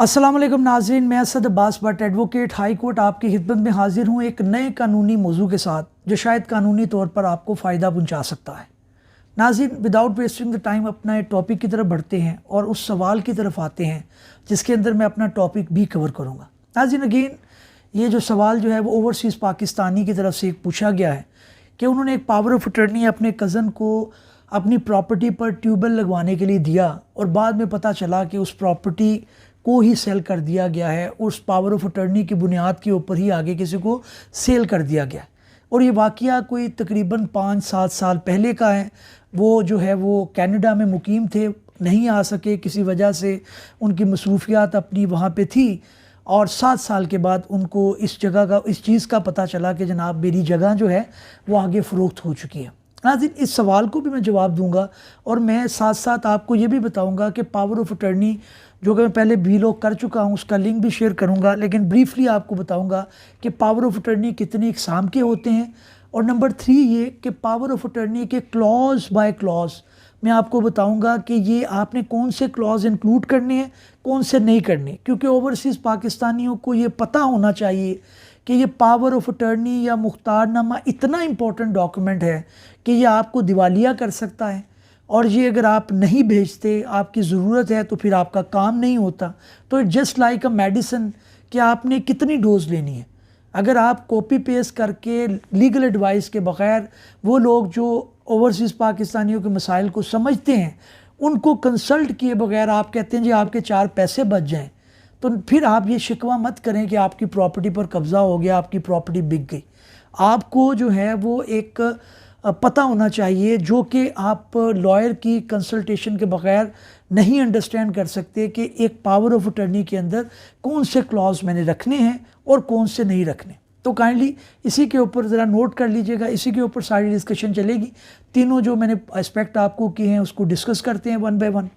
अस्सलाम वालेकुम नाज़रीन, मैं Asad Abbas Bhatt advocate high court आपकी खिदमत में हाजिर हूँ एक नए कानूनी मौजू के साथ जो शायद कानूनी तौर पर आपको फ़ायदा पहुँचा सकता है। नाज़रीन, विदाउट वेस्टिंग द टाइम अपना एक टॉपिक की तरफ बढ़ते हैं और उस सवाल की तरफ आते हैं जिसके अंदर मैं अपना टॉपिक भी कवर करूँगा। नाज़रीन, अगेन ये जो सवाल जो है वो ओवरसीज़ पाकिस्तानी की तरफ से एक पूछा गया है कि उन्होंने एक पावर ऑफ अटर्नी अपने कज़न को अपनी प्रॉपर्टी पर ट्यूबवेल लगवाने के लिए दिया और बाद में पता चला कि उस प्रॉपर्टी को ही सेल कर दिया गया है, उस पावर ऑफ अटर्नी की बुनियाद के ऊपर ही आगे किसी को सेल कर दिया गया है। और ये वाक़या कोई तकरीबन 5-7 साल पहले का है। वो जो है वो कनाडा में मुकीम थे, नहीं आ सके किसी वजह से, उनकी मसरूफियात अपनी वहाँ पे थी और 7 साल के बाद उनको इस जगह का इस चीज़ का पता चला कि जनाब मेरी जगह जो है वो आगे फ़रोख्त हो चुकी है। नाज़रीन, इस सवाल को भी मैं जवाब दूंगा और मैं साथ साथ आपको ये भी बताऊंगा कि पावर ऑफ अटर्नी जो कि मैं पहले वीलॉग कर चुका हूँ उसका लिंक भी शेयर करूँगा, लेकिन ब्रीफली आपको बताऊँगा कि पावर ऑफ अटर्नी कितने इकसाम के होते हैं। और नंबर 3 ये कि पावर ऑफ अटर्नी के क्लॉज बाय क्लॉज मैं आपको बताऊंगा कि ये आपने कौन से क्लॉज इंक्लूड करने हैं, कौन से नहीं करने, क्योंकि ओवरसीज़ पाकिस्तानियों को ये पता होना चाहिए कि ये पावर ऑफ अटर्नी या मुख्तारनामा इतना इम्पोर्टेंट डॉक्यूमेंट है कि ये आपको दिवालिया कर सकता है और ये अगर आप नहीं भेजते, आपकी ज़रूरत है तो फिर आपका काम नहीं होता। तो it just like a medicine कि आपने कितनी डोज लेनी है। अगर आप कॉपी पेस्ट करके लीगल एडवाइस के बग़ैर, वो लोग जो ओवरसीज़ पाकिस्तानियों के मसाइल को समझते हैं उनको कंसल्ट किए बगैर आप कहते हैं जी आपके 4 पैसे बच जाएं, तो फिर आप ये शिकवा मत करें कि आपकी प्रॉपर्टी पर कब्ज़ा हो गया, आपकी प्रॉपर्टी बिक गई। आपको जो है वो एक पता होना चाहिए जो कि आप लॉयर की कंसल्टेशन के बगैर नहीं अंडरस्टैंड कर सकते कि एक पावर ऑफ अटर्नी के अंदर कौन से क्लॉज मैंने रखने हैं और कौन से नहीं रखने। तो काइंडली इसी के ऊपर ज़रा नोट कर लीजिएगा, इसी के ऊपर सारी डिस्कशन चलेगी। तीनों जो मैंने एस्पेक्ट आपको किए हैं उसको डिस्कस करते हैं वन बाय वन।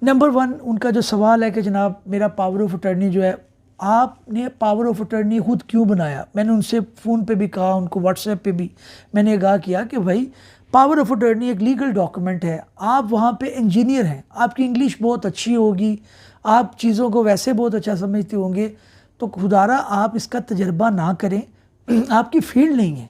नंबर 1 उनका जो सवाल है कि जनाब मेरा पावर ऑफ अटर्नी जो है, आपने पावर ऑफ अटर्नी खुद क्यों बनाया। मैंने उनसे फ़ोन पे भी कहा, उनको व्हाट्सएप पे भी मैंने आगाह किया कि भाई पावर ऑफ अटर्नी एक लीगल डॉक्यूमेंट है, आप वहाँ पे इंजीनियर हैं, आपकी इंग्लिश बहुत अच्छी होगी, आप चीज़ों को वैसे बहुत अच्छा समझते होंगे, तो खुदारा आप इसका तजर्बा ना करें, आपकी फील्ड नहीं है।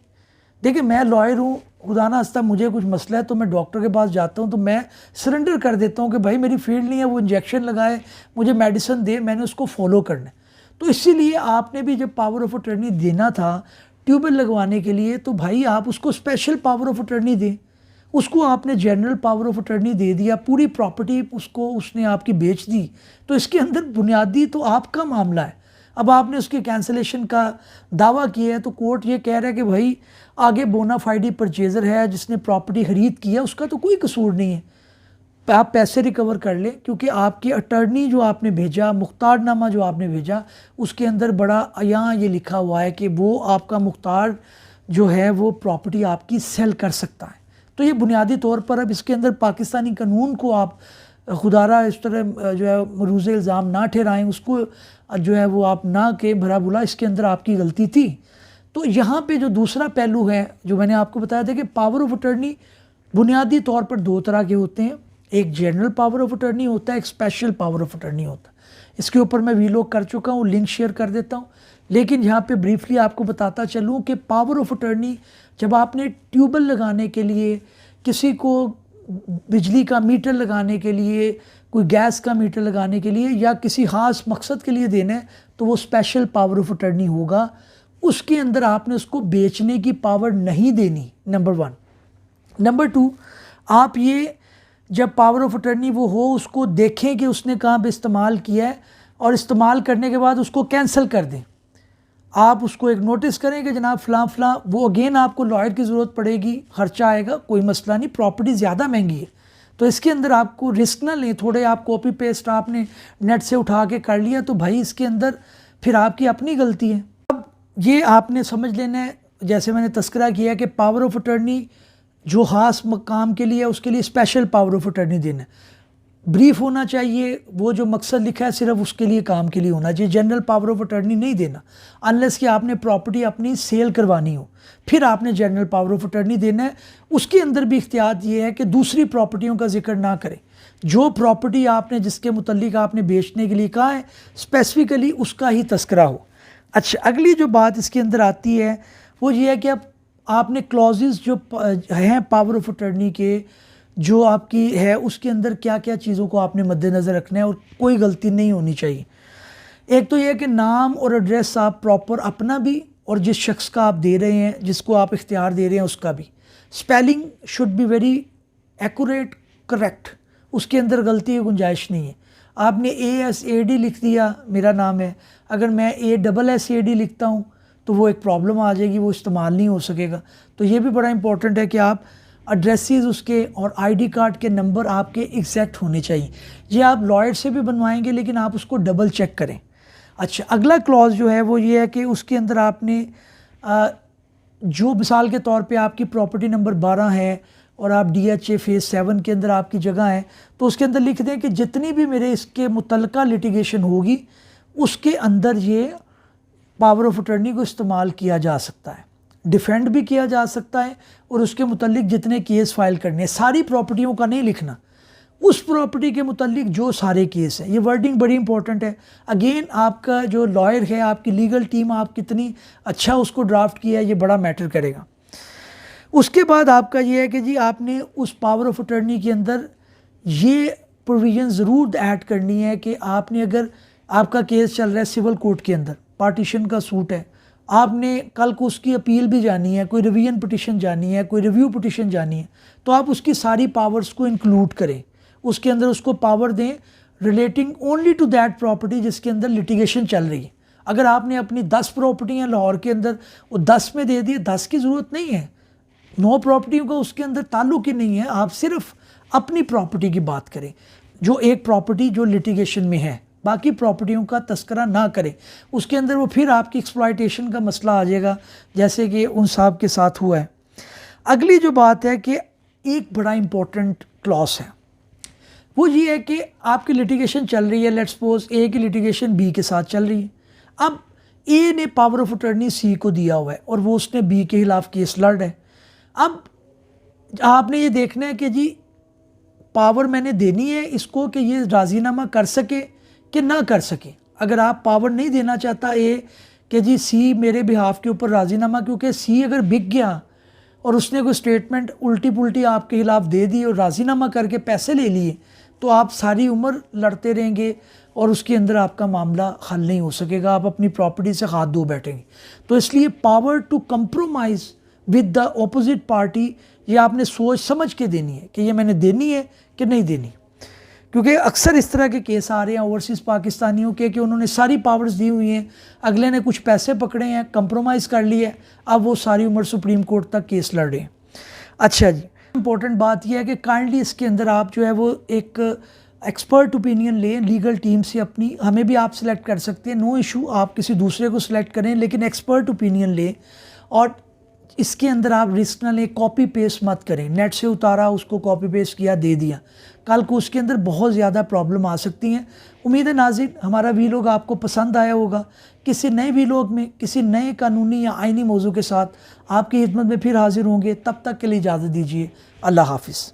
देखिए मैं लॉयर हूँ, खुदा ना हंसता मुझे कुछ मसला है तो मैं डॉक्टर के पास जाता हूँ तो मैं सरेंडर कर देता हूँ कि भाई मेरी फील्ड नहीं है, वो इंजेक्शन लगाए, मुझे मेडिसिन दे, मैंने उसको फॉलो करना है। तो इसीलिए आपने भी जब पावर ऑफ अटर्नी देना था ट्यूबवेल लगवाने के लिए, तो भाई आप उसको स्पेशल पावर ऑफ अटर्नी दें। उसको आपने जनरल पावर ऑफ अटर्नी दे दिया, पूरी प्रॉपर्टी उसको उसने आपकी बेच दी, तो इसके अंदर बुनियादी तो आपका मामला है। अब आपने उसकी कैंसलेशन का दावा किया है तो कोर्ट ये कह रहा है कि भाई आगे बोनाफाइडी परचेज़र है जिसने प्रॉपर्टी ख़रीद की है, उसका तो कोई कसूर नहीं है, आप पैसे रिकवर कर लें, क्योंकि आपकी अटर्नी जो आपने भेजा, मुख्तारनामा जो आपने भेजा, उसके अंदर बड़ा यहाँ ये लिखा हुआ है कि वो आपका मुख्तार जो है वो प्रॉपर्टी आपकी सेल कर सकता है। तो ये बुनियादी तौर पर अब इसके अंदर पाकिस्तानी कानून को आप खुदारा इस तरह जो है मरूज़ इल्ज़ाम ना ठहराएँ, उसको जो है वो आप ना के भरा बुला, इसके अंदर आपकी गलती थी। तो यहाँ पे जो दूसरा पहलू है जो मैंने आपको बताया था कि पावर ऑफ अटर्नी बुनियादी तौर पर 2 तरह के होते हैं, एक जनरल पावर ऑफ अटर्नी होता है, एक स्पेशल पावर ऑफ अटर्नी होता है। इसके ऊपर मैं वीलॉग कर चुका हूँ, लिंक शेयर कर देता हूँ, लेकिन यहाँ पे ब्रीफली आपको बताता चलूँ कि पावर ऑफ अटर्नी जब आपने ट्यूबवेल लगाने के लिए, किसी को बिजली का मीटर लगाने के लिए, कोई गैस का मीटर लगाने के लिए या किसी ख़ास मकसद के लिए देना है, तो वो स्पेशल पावर ऑफ अटर्नी होगा। उसके अंदर आपने उसको बेचने की पावर नहीं देनी, नंबर 1। नंबर 2, आप ये जब पावर ऑफ अटर्नी वो हो उसको देखें कि उसने कहाँ पे इस्तेमाल किया है और इस्तेमाल करने के बाद उसको कैंसिल कर दें। आप उसको एक नोटिस करें कि जनाब फ़लाँ फ़लाँ, वो अगेन आपको लॉयर की ज़रूरत पड़ेगी, ख़र्चा आएगा, कोई मसला नहीं, प्रॉपर्टी ज़्यादा महंगी है, तो इसके अंदर आपको रिस्क ना लें। थोड़े आप कॉपी पेस्ट आपने नेट से उठा के कर लिया तो भाई इसके अंदर फिर आपकी अपनी गलती है। अब ये आपने समझ लेना है, जैसे मैंने तस्करा किया कि पावर ऑफ अटर्नी जो ख़ास मकाम के लिए उसके लिए स्पेशल पावर ऑफ अटर्नी देना है। ब्रीफ होना चाहिए, वो जो मकसद लिखा है सिर्फ उसके लिए काम के लिए होना चाहिए। जनरल पावर ऑफ अटर्नी नहीं देना अनलेस कि आपने प्रॉपर्टी अपनी सेल करवानी हो, फिर आपने जनरल पावर ऑफ अटर्नी देना है। उसके अंदर भी इख्तियार ये है कि दूसरी प्रॉपर्टियों का जिक्र ना करें। जो प्रॉपर्टी आपने जिसके मुतल्लिक आपने बेचने के लिए कहा है स्पेसिफिकली उसका ही तस्करा हो। अच्छा, अगली जो बात इसके अंदर आती है वो ये है कि अब आपने क्लॉजेस जो हैं पावर ऑफ अटर्नी के जो आपकी है उसके अंदर क्या क्या चीज़ों को आपने मद्देनज़र रखना है और कोई गलती नहीं होनी चाहिए। एक तो यह है कि नाम और एड्रेस आप प्रॉपर अपना भी और जिस शख्स का आप दे रहे हैं, जिसको आप इख्तियार दे रहे हैं उसका भी। Spelling should be very accurate, correct, उसके अंदर गलती की गुंजाइश नहीं है। आपने ASAD लिख दिया, मेरा नाम है, अगर मैं ASSAD लिखता हूँ तो वो एक प्रॉब्लम आ जाएगी, वो इस्तेमाल नहीं हो सकेगा। तो ये भी बड़ा इंपॉर्टेंट है कि आप एड्रेसेस उसके और ID कार्ड के नंबर आपके एग्जैक्ट होने चाहिए। ये आप लॉयर से भी बनवाएंगे लेकिन आप उसको डबल चेक करें। अच्छा, अगला क्लॉज जो है वो ये है कि उसके अंदर आपने जो मिसाल के तौर पे आपकी प्रॉपर्टी नंबर 12 है और आप DHA फेज़ 7 के अंदर आपकी जगह है, तो उसके अंदर लिख दें कि जितनी भी मेरे इसके मुतल्लिका लिटिगेशन होगी उसके अंदर ये पावर ऑफ अटर्नी को इस्तेमाल किया जा सकता है, डिफेंड भी किया जा सकता है और उसके मुतल्लिक जितने केस फाइल करने हैं, सारी प्रॉपर्टियों का नहीं लिखना, उस प्रॉपर्टी के मुतल्लिक जो सारे केस हैं। ये वर्डिंग बड़ी इंपॉर्टेंट है। अगेन आपका जो लॉयर है, आपकी लीगल टीम आप कितनी अच्छा उसको ड्राफ्ट किया है, ये बड़ा मैटर करेगा। उसके बाद आपका ये है कि जी आपने उस पावर ऑफ अटर्नी के अंदर ये प्रोविज़न ज़रूर ऐड करनी है कि आपने अगर आपका केस चल रहा है सिविल कोर्ट के अंदर, पार्टीशन का सूट है, आपने कल को उसकी अपील भी जानी है, कोई रिवीजन पिटिशन जानी है, कोई रिव्यू पिटिशन जानी है, तो आप उसकी सारी पावर्स को इंक्लूड करें, उसके अंदर उसको पावर दें relating only to that property जिसके अंदर लिटिगेशन चल रही है। अगर आपने अपनी 10 प्रॉपर्टियाँ लाहौर के अंदर वो 10 में दे दी, 10 की ज़रूरत नहीं है, 9 प्रॉपर्टियों का उसके अंदर ताल्लुक ही नहीं है। आप सिर्फ अपनी प्रॉपर्टी की बात करें, जो एक प्रॉपर्टी जो लिटिगेशन में है, बाकी प्रॉपर्टियों का तस्करा ना करें। उसके अंदर वो फिर आपकी एक्सप्लॉयटेशन का मसला आ जाएगा जैसे कि उन साहब के साथ हुआ है। अगली जो बात है कि एक बड़ा इंपॉर्टेंट क्लॉज है, वो ये है कि आपकी लिटिगेशन चल रही है, लेट्स सपोज A की लिटिगेशन B के साथ चल रही है। अब A ने पावर ऑफ अटर्नी C को दिया हुआ है और वो उसने B के खिलाफ केस लड़ है। अब आपने ये देखना है कि जी पावर मैंने देनी है इसको कि ये राज़ीनामा कर सके कि ना कर सके। अगर आप पावर नहीं देना चाहता A कि जी C मेरे बिहाफ के ऊपर राज़ीनामा, क्योंकि C अगर बिक गया और उसने कोई स्टेटमेंट उल्टी पुल्टी आपके खिलाफ दे दी और राज़ीनामा करके पैसे ले लिए, तो आप सारी उम्र लड़ते रहेंगे और उसके अंदर आपका मामला हल नहीं हो सकेगा, आप अपनी प्रॉपर्टी से हाथ धो बैठेंगे। तो इसलिए power to compromise with the opposite party ये आपने सोच समझ के देनी है कि ये मैंने देनी है कि नहीं देनी, क्योंकि अक्सर इस तरह के केस आ रहे हैं ओवरसीज़ पाकिस्तानियों के कि उन्होंने सारी पावर्स दी हुई हैं, अगले ने कुछ पैसे पकड़े हैं, कंप्रोमाइज़ कर लिया है, अब वो सारी उम्र सुप्रीम कोर्ट तक केस लड़ रहे हैं। अच्छा जी, इम्पोर्टेंट बात यह है कि काइंडली इसके अंदर आप जो है वो एक एक्सपर्ट ओपिनियन लें लीगल टीम से अपनी, हमें भी आप सिलेक्ट कर सकते हैं, नो इशू, आप किसी दूसरे को सिलेक्ट करें, लेकिन एक्सपर्ट ओपिनियन लें और इसके अंदर आप रिस्क ना लें, कॉपी पेस्ट मत करें, नेट से उतारा उसको कॉपी पेस्ट किया दे दिया, कल को उसके अंदर बहुत ज़्यादा प्रॉब्लम आ सकती हैं। उम्मीद है नाज़रीन हमारा वीलॉग आपको पसंद आया होगा। किसी नए वीलॉग में किसी नए कानूनी या आइनी मौजू के साथ आपकी खिदमत में फिर हाजिर होंगे, तब तक के लिए इजाज़त दीजिए। अल्लाह हाफिज़।